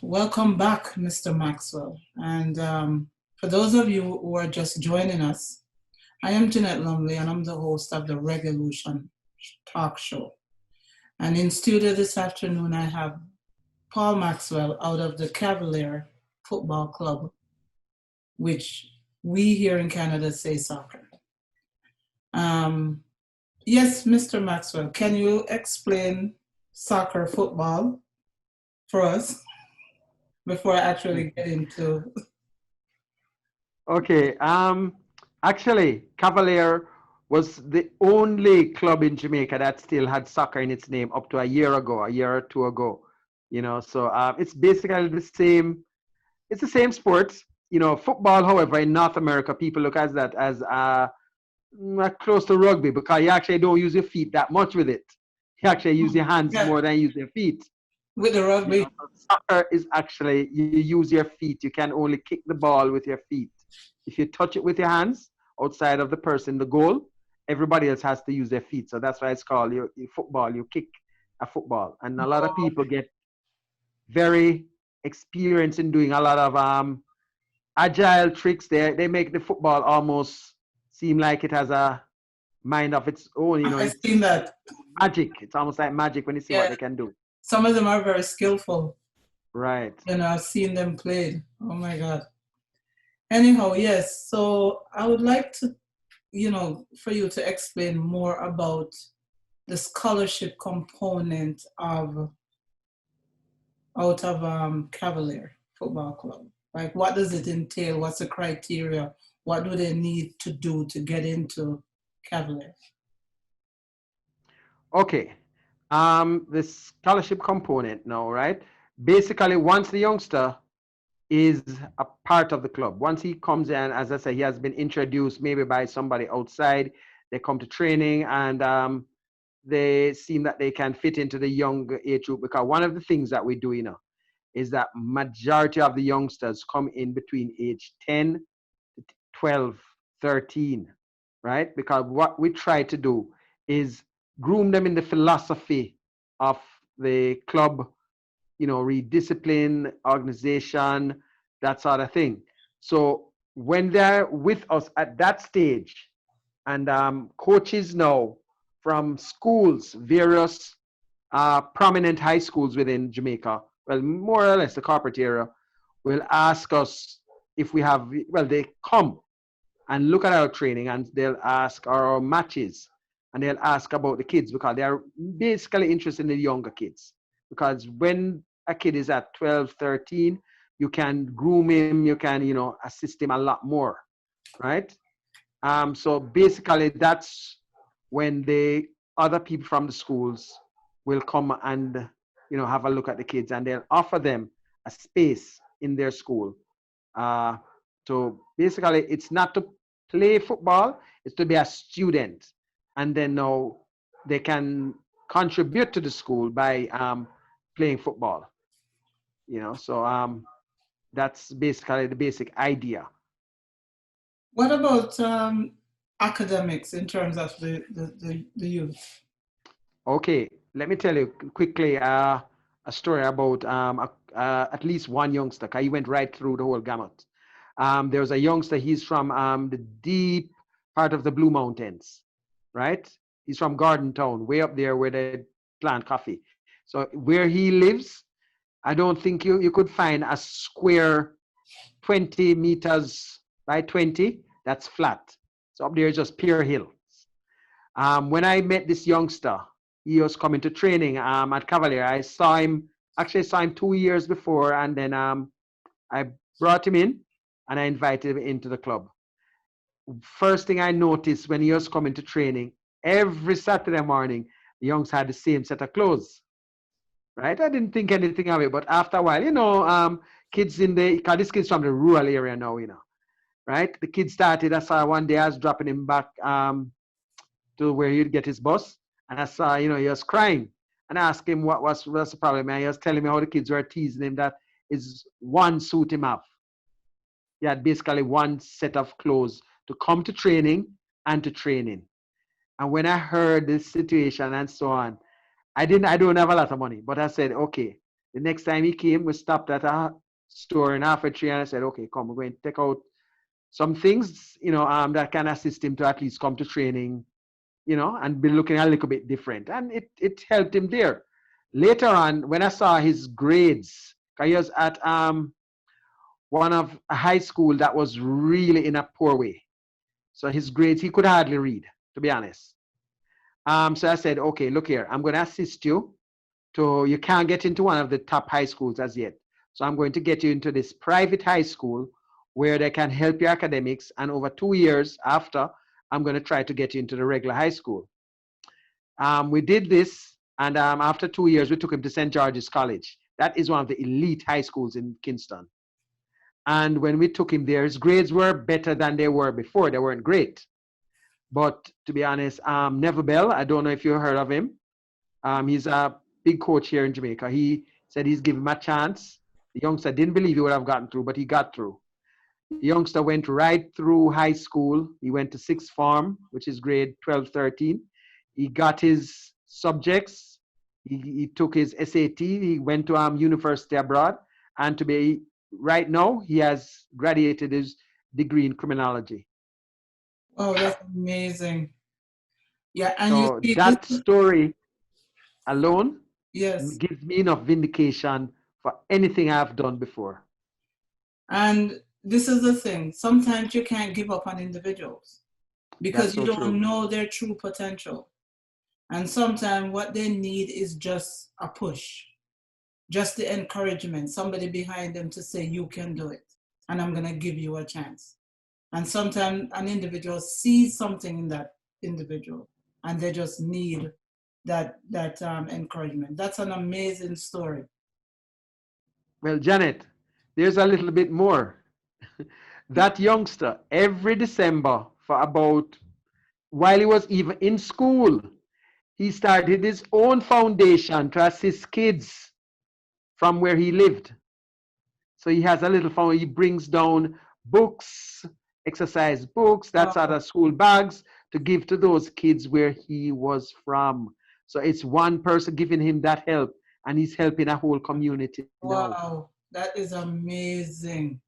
Welcome back, Mr. Maxwell. And for those of you who are just joining us, I am Jeanette Lumley and I'm the host of the Reggaelution talk show. And in studio this afternoon, I have Paul Maxwell out of the Cavalier Football Club, which we here in Canada say soccer. Um, yes, Mr. Maxwell, can you explain soccer football for us before I actually get into? Okay. Actually, Cavalier was the only club in Jamaica that still had soccer in its name up to a year or two ago. So it's basically the same. It's the same sport. Football, however, in North America, people look at that as close to rugby because you actually don't use your feet that much with it. You actually use your hands Yeah, more than you use your feet. with the rugby. So soccer is actually you use your feet. You can only kick the ball with your feet. If you touch it with your hands outside of the person, the goal, everybody else has to use their feet. So that's why it's called your football. You kick a football, and a lot of people get very experienced in doing a lot of agile tricks. They make the football almost seem like it has a mind of its own. I've seen It's that. magic. It's almost like magic when you see what Yeah, they can do. some of them are very skillful. Right. I've seen them played. Oh my God. Anyhow, yes. So I would like to, for you to explain more about the scholarship component of out of Cavalier Football Club. Like, what does it entail? What's the criteria? What do they need to do to get into Cavalier? Okay. The scholarship component now, right? Basically, once the youngster is a part of the club, once he comes in, as I said, he has been introduced maybe by somebody outside. They come to training and they seem that they can fit into the young age group because one of the things that we do, is that majority of the youngsters come in between age 10, 12, 13, right? Because what we try to do is groom them in the philosophy of the club, rediscipline, organization, that sort of thing. So when they're with us at that stage, and coaches now from schools, various prominent high schools within Jamaica, well, more or less the corporate area, will ask us if we have, well, they come and look at our training and they'll ask our matches and they'll ask about the kids because they're basically interested in the younger kids. Because when a kid is at 12, 13, you can groom him, you can, assist him a lot more, right? So basically, that's when the other people from the schools will come and have a look at the kids, and they'll offer them a space in their school. Uh, so basically, it's not to play football; it's to be a student, and then now they can contribute to the school by playing football. So that's basically the basic idea. What about academics in terms of the youth? Okay, let me tell you quickly a story about at least one youngster. 'Cause he went right through the whole gamut. There was a youngster. He's from the deep part of the Blue Mountains, right? He's from Garden Town, way up there where they plant coffee. So where he lives, I don't think you could find a square 20 meters by 20 that's flat. So up there is just pure hills. When I met this youngster, he was coming to training at Cavalier. Actually saw him 2 years before, and then I brought him in and I invited him into the club. First thing I noticed when he was coming to training, every Saturday morning, the youngster had the same set of clothes, right? I didn't think anything of it, but after a while, kids because this kid's from the rural area now, right? The kid started, I saw one day I was dropping him back to where he'd get his bus. And I saw, he was crying. And I asked him what's the problem. And he was telling me how the kids were teasing him that is one suit him up. He had basically one set of clothes to come to training and to training. And when I heard this situation and so on, I don't have a lot of money, but I said, okay, The next time he came, we stopped at a store in Half a Tree, and I said, okay, come, we're going to take out some things, that can assist him to at least come to training, and be looking a little bit different. And it helped him there. Later on, when I saw his grades, 'cause he was at one of a high school that was really in a poor way. So his grades, he could hardly read, to be honest. So I said, okay, look here, I'm going to assist you you can't get into one of the top high schools as yet. So I'm going to get you into this private high school where they can help your academics. And over 2 years after, I'm going to try to get you into the regular high school. We did this. And after 2 years, we took him to St. George's College. That is one of the elite high schools in Kingston. And when we took him there, his grades were better than they were before. They weren't great. But to be honest, Neville Bell, I don't know if you heard of him. He's a big coach here in Jamaica. He said he's given him a chance. The youngster didn't believe he would have gotten through, but he got through. The youngster went right through high school. He went to sixth form, which is grade 12, 13. He got his subjects. He took his SAT. He went to university abroad. And right now, he has graduated his degree in criminology. Oh, that's amazing. Yeah, and so you see, that story alone, yes, gives me enough vindication for anything I've done before. And this is the thing. Sometimes you can't give up on individuals because you don't know their true potential. And sometimes what they need is just a push, just the encouragement, somebody behind them to say, you can do it, and I'm going to give you a chance. And sometimes an individual sees something in that individual, and they just need that encouragement. That's an amazing story. Well, Janet, there's a little bit more. That youngster, every December while he was even in school, he started his own foundation to assist kids from where he lived. So he has a little foundation. He brings down books, exercise books, that's out of school bags to give to those kids where he was from. So it's one person giving him that help, and he's helping a whole community now. Wow, that is amazing.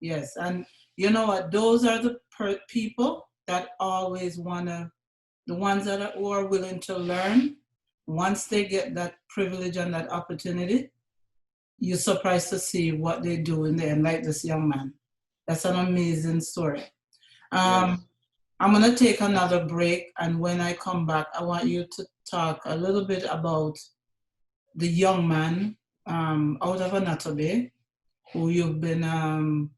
Yes, and you know what? Those are the people that always the ones that are willing to learn. Once they get that privilege and that opportunity, you're surprised to see what they do in there, like this young man. That's an amazing story. Yes. I'm going to take another break, and when I come back, I want you to talk a little bit about the young man out of Anatobe who you've been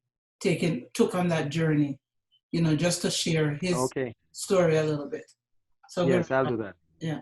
took on that journey, just to share his story a little bit. So yes, I'll do that. Yeah.